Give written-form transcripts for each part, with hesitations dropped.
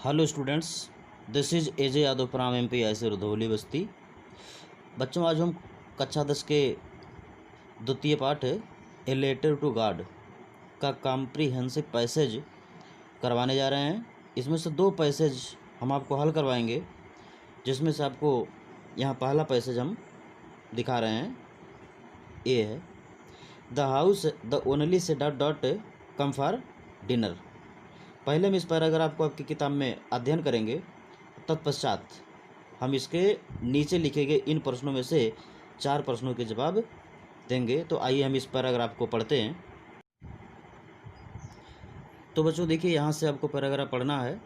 Hello students, this is AJ Yadav from MP ऐसे रुधौली बस्ती। बच्चों, आज हम कक्षा 10 के द्वितीय पाठ ए लेटर टू गॉड का कॉम्प्रिहेंसिव पैसेज करवाने जा रहे हैं। इसमें से दो पैसेज हम आपको हल करवाएंगे, जिसमें से आपको यहाँ पहला पैसेज हम दिखा रहे हैं। ए है the house the only say dot dot come for dinner. पहले हम इस पैराग्राफ को आपकी किताब में अध्ययन करेंगे, तत्पश्चात हम इसके नीचे लिखे गए इन प्रश्नों में से 4 प्रश्नों के जवाब देंगे। तो आइए हम इस पैराग्राफ को पढ़ते हैं। तो बच्चों देखिए, यहाँ से आपको पैराग्राफ पढ़ना है।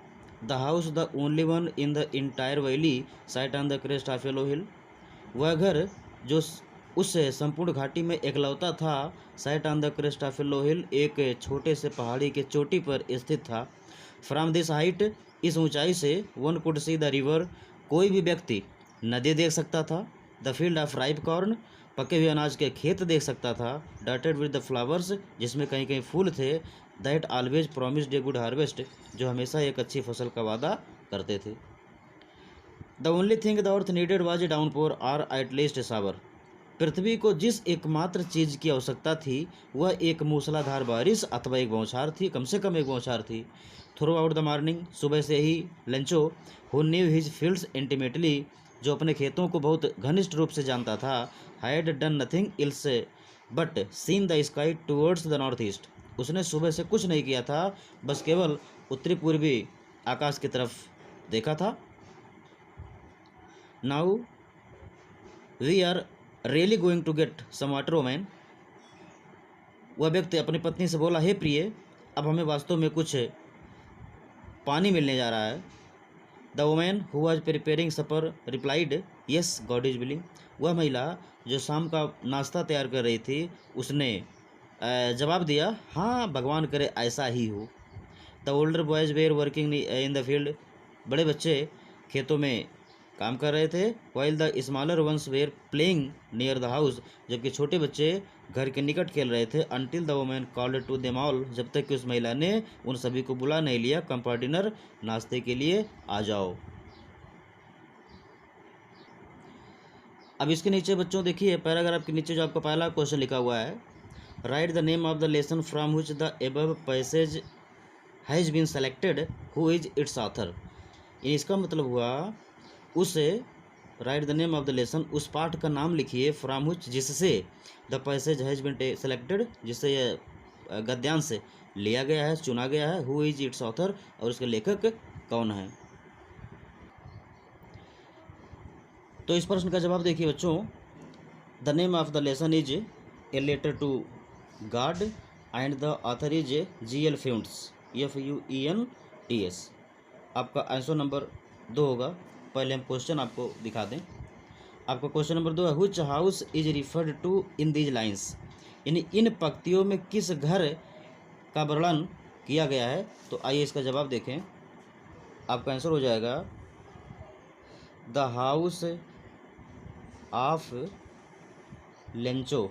The house the only one in the entire valley site on the crest of yellow hill. वह घर जो उस संपूर्ण घाटी में एकलौता था, site on the crest of yellow hill, एक छोटे से पहाड़ी के चोटी पर स्थित था। फ्रॉम दिस हाइट, इस ऊंचाई से, one could see the river, कोई भी व्यक्ति नदी देख सकता था। The field of ripe corn, पके हुए अनाज के खेत देख सकता था। डॉटेड विद द फ्लावर्स, जिसमें कहीं कहीं फूल थे। That always promised a good harvest, जो हमेशा एक अच्छी फसल का वादा करते थे। The only thing the earth needed was a downpour और एट लीस्ट ए शावर। पृथ्वी को जिस एकमात्र चीज़ की आवश्यकता थी वह एक मूसलाधार बारिश अथवा एक बौछार थी, कम से कम एक बौछार थी। थ्रू आउट द मॉर्निंग, सुबह से ही, Lencho who knew his fields intimately, जो अपने खेतों को बहुत घनिष्ठ रूप से जानता था, had done nothing ills but seen the sky towards the north east, उसने सुबह से कुछ नहीं किया था, बस केवल उत्तरी पूर्वी आकाश की तरफ देखा था। Now we are really going to get some water woman. वह व्यक्ति अपनी पत्नी से बोला, हे प्रिय, अब हमें वास्तव में कुछ पानी मिलने जा रहा है। The woman who was preparing supper replied, yes God is willing. वह महिला जो शाम का नाश्ता तैयार कर रही थी, उसने जवाब दिया, हाँ भगवान करे ऐसा ही हो। The older boys were working in the field, बड़े बच्चे खेतों में काम कर रहे थे। While the smaller ones were playing near the house, जबकि छोटे बच्चे घर के निकट खेल रहे थे। Until the woman called to them all, जब तक कि उस महिला ने उन सभी को बुला नहीं लिया, कम फॉर डिनर, नाश्ते के लिए आ जाओ। अब इसके नीचे बच्चों देखिए, पैराग्राफ के नीचे जो आपका पहला क्वेश्चन लिखा हुआ है, write the name of the lesson from which the above passage has been selected, who is its author. इसका मतलब हुआ उसे write the name of the lesson, उस पाठ का नाम लिखिए, फ्रॉम व्हिच, जिससे, the passage has been selected, जिससे यह गद्यांश से लिया गया है, चुना गया है। हु इज इट्स ऑथर, और उसके लेखक कौन है। तो इस प्रश्न का जवाब देखिए बच्चों, the name of the lesson is a letter to God and the author is G.L. Fuentes, FUENTS। आपका आंसर नंबर 2 होगा। पहले हम क्वेश्चन आपको दिखा दें। आपका क्वेश्चन नंबर 2 है, which house is referred to in these lines, यानी इन पंक्तियों में किस घर का वर्णन किया गया है। तो आइए इसका जवाब देखें। आपका आंसर हो जाएगा the house of Lencho.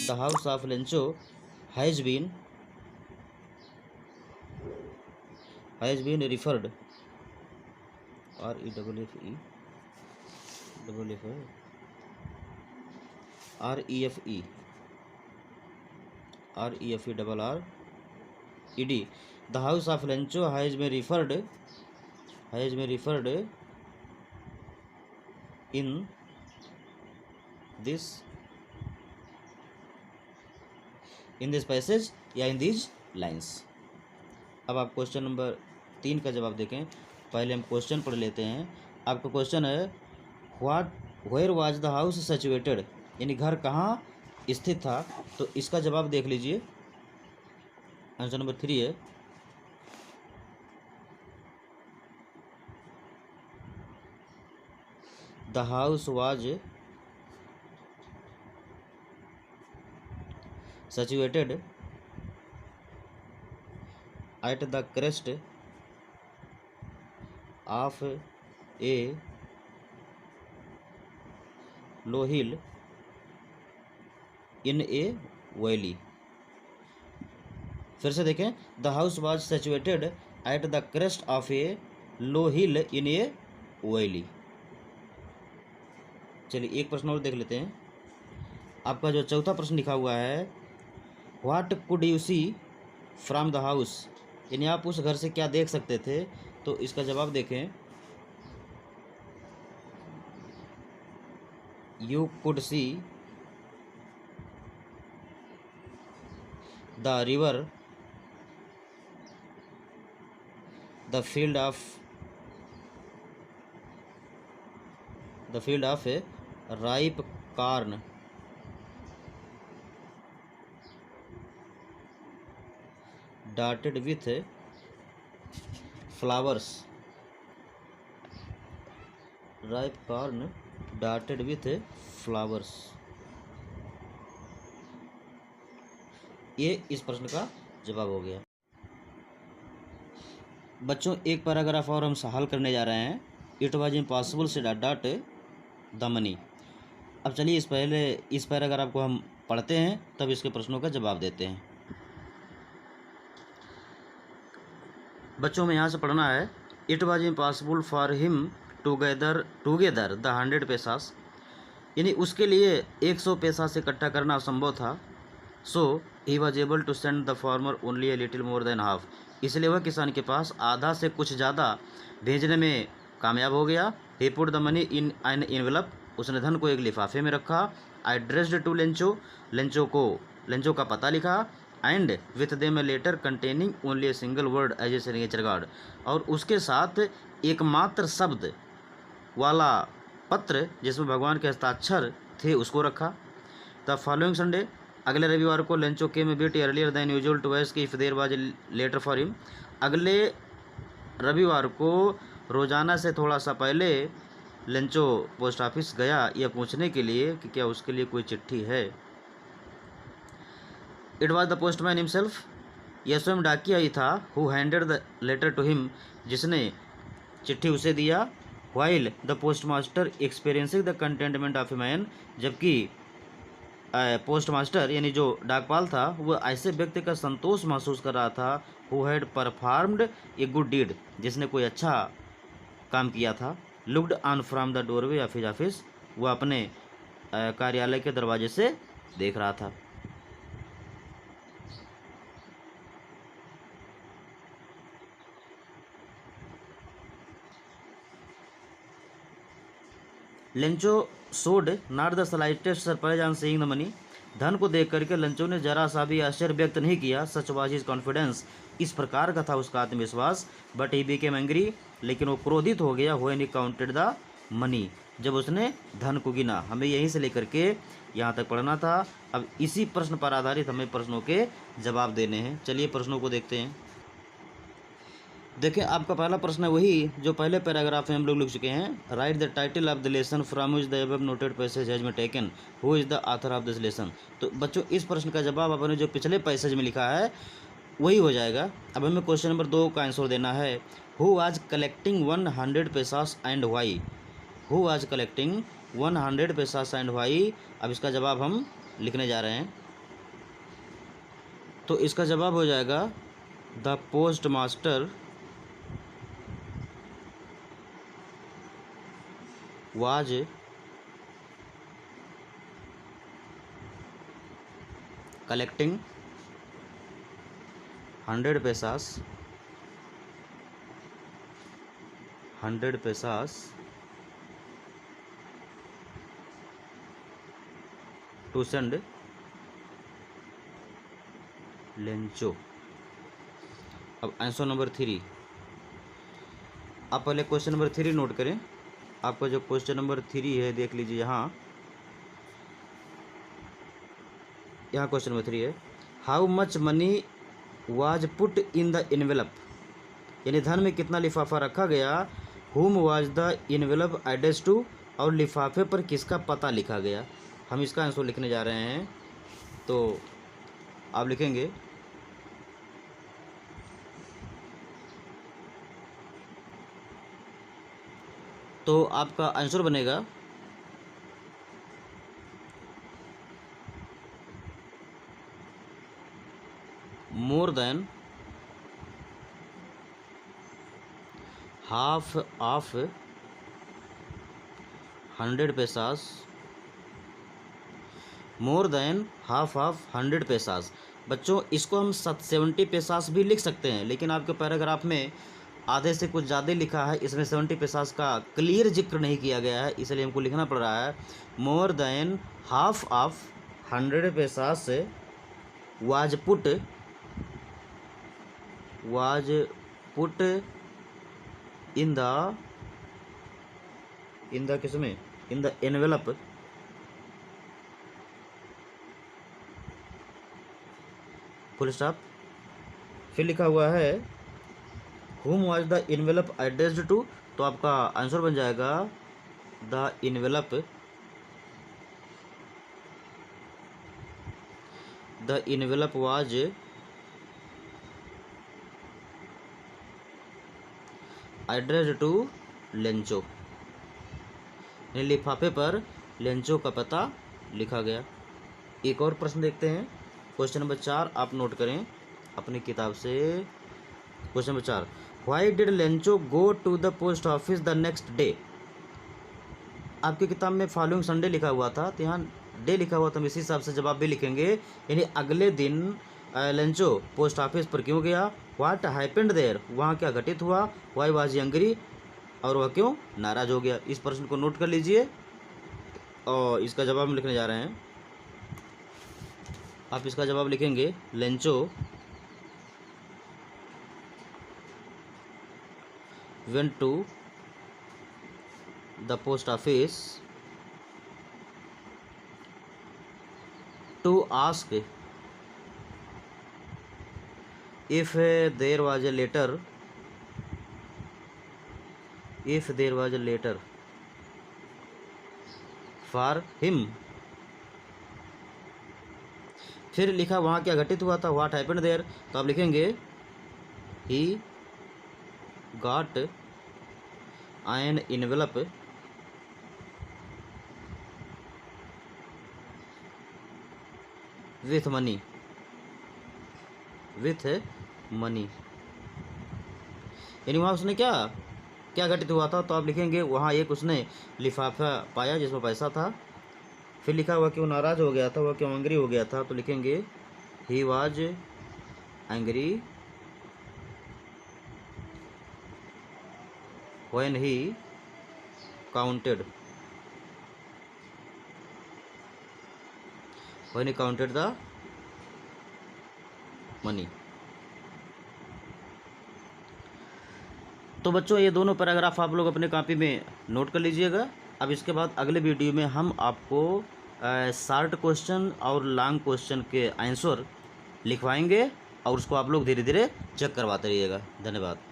The house of Lencho has been referred, REFFE the house of Lencho has been referred in this passage या in these lines। अब आप क्वेश्चन नंबर 3 का जवाब देखें। पहले हम क्वेश्चन पढ़ लेते हैं। आपका क्वेश्चन है, where was the house situated, यानी घर कहाँ स्थित था। तो इसका जवाब देख लीजिए। आंसर नंबर 3 है, the house was situated at the crest of a low hill in a valley फिर से देखें, the house was situated at the crest of A low hill in A valley. चलिए एक प्रश्न और देख लेते हैं। आपका जो चौथा प्रश्न लिखा हुआ है, what could you see from the house, यानी आप उस घर से क्या देख सकते थे। तो इसका जवाब देखें, you could see the river, the field of A ripe corn, dotted with flowers, ripe corn dotted with flowers। ये इस प्रश्न का जवाब हो गया। बच्चों एक पैराग्राफ और हम हल करने जा रहे हैं। इट वाज इम्पॉसिबल से डॉट द मनी। अब चलिए इस पैराग्राफ को हम पढ़ते हैं, तब इसके प्रश्नों का जवाब देते हैं। बच्चों में यहाँ से पढ़ना है, it was impossible for him together the 100 पैसास, यानी उसके लिए 100 पैसा से इकट्ठा करना असंभव था। So he was able to send the farmer only a little more than half, इसलिए वह किसान के पास आधा से कुछ ज़्यादा भेजने में कामयाब हो गया। He put the money in an envelope, उसने धन को एक लिफाफे में रखा। आई ड्रेस्ड टू लेंचो का पता लिखा। And with them a letter containing only a single word as a signature God, और उसके साथ एकमात्र शब्द वाला पत्र जिसमें भगवान के हस्ताक्षर थे उसको रखा। द फॉलोइंग संडे, अगले रविवार को Lencho came a bit earlier than usual to ask if there was a letter for him, अगले रविवार को रोजाना से थोड़ा सा पहले लेंचो पोस्ट ऑफिस गया यह पूछने के लिए कि क्या उसके लिए कोई चिट्ठी है। It was the postman himself, यह स्वयं डाकिया ही था। Who handed the letter to him, जिसने चिट्ठी उसे दिया। While the post master experiencing the contentment of a man, जबकि पोस्ट मास्टर यानी जो डाकपाल था वह ऐसे व्यक्ति का संतोष महसूस कर रहा था। Who had performed a good deed, जिसने कोई अच्छा काम किया था। Looked on from the doorway of his office, वह अपने कार्यालय के दरवाजे से देख रहा था। Lencho showed not the slightest surprise on seeing the money, धन को देख करके लेंचो ने जरा सा भी आश्चर्य व्यक्त नहीं किया। सच वाज हिज कॉन्फिडेंस, इस प्रकार का था उसका आत्मविश्वास। बट ही बिकेम एंग्री, लेकिन वो क्रोधित हो गया। When he counted the money, जब उसने धन को गिना। हमें यहीं से लेकर के यहाँ तक पढ़ना था। अब इसी प्रश्न पर आधारित हमें प्रश्नों के जवाब देने हैं। चलिए प्रश्नों को देखते हैं। देखिए आपका पहला प्रश्न है वही जो पहले पैराग्राफ में हम लोग लिख चुके हैं। Write the title of the lesson from which the above noted passage has been taken, who is the author of this lesson. तो बच्चों इस प्रश्न का जवाब अपने जो पिछले पैसेज में लिखा है वही हो जाएगा। अब हमें क्वेश्चन नंबर 2 का आंसर देना है। Who was collecting 100 pesos and why, who was collecting 100 pesos and why. अब इसका जवाब हम लिखने जा रहे हैं। तो इसका जवाब हो जाएगा the post master was collecting 100 पैसास to send Lencho. अब आंसर नंबर 3, आप पहले क्वेश्चन नंबर 3 नोट करें। आपका जो क्वेश्चन नंबर 3 है देख लीजिए, यहाँ क्वेश्चन नंबर 3 है। How much money was put in the envelope, यानी धन में कितना लिफाफा रखा गया। Whom was the envelope address to, और लिफाफे पर किसका पता लिखा गया। हम इसका आंसर लिखने जा रहे हैं। तो आप लिखेंगे तो आपका आंसर बनेगा more than half of 100 pesos, more than half of 100 pesos. बच्चों इसको हम 70 पैसास भी लिख सकते हैं, लेकिन आपके पैराग्राफ में आधे से कुछ ज़्यादा लिखा है, इसमें 70 पैसास का क्लियर जिक्र नहीं किया गया है, इसलिए हमको लिखना पड़ रहा है more than half of 100 pesos was put in the किसमें, in the envelope full stop. फिर लिखा हुआ है whom was the envelope addressed to, तो आपका आंसर बन जाएगा the envelope was addressed to Lencho, लिफाफे पर लेंचो का पता लिखा गया। एक और प्रश्न देखते हैं, क्वेश्चन नंबर 4 आप नोट करें अपनी किताब से। Question number 4, why did Lencho go to the post office the next day. आपकी किताब में फॉलोइंग संडे लिखा हुआ था, तो यहाँ डे लिखा हुआ था, हम इसी हिसाब से जवाब भी लिखेंगे, यानी अगले दिन लेंचो पोस्ट ऑफिस पर क्यों गया। व्हाट हैपेंड देयर, वहाँ क्या घटित हुआ। व्हाई वाज ही एंग्री, और वह क्यों नाराज हो गया। इस प्रश्न को नोट कर लीजिए और इसका जवाब हम लिखने जा रहे हैं। आप इसका जवाब लिखेंगे Lencho went to the post office to ask if there was a letter for him। फिर लिखा वहाँ क्या घटित हुआ था, व्हाट हैपेंड देयर, तो आप लिखेंगे ही got an envelope with money, यानी वहाँ उसने क्या घटित हुआ था, तो आप लिखेंगे वहाँ एक उसने लिफाफा पाया जिसमें पैसा था। फिर लिखा हुआ कि वो नाराज़ हो गया था, वह क्यों एंग्री हो गया था, तो लिखेंगे he was angry when he counted the money। तो बच्चों ये दोनों पैराग्राफ आप लोग अपने कॉपी में नोट कर लीजिएगा। अब इसके बाद अगले वीडियो में हम आपको शॉर्ट क्वेश्चन और लॉन्ग क्वेश्चन के आंसर लिखवाएंगे और उसको आप लोग धीरे धीरे चेक करवाते रहिएगा। धन्यवाद।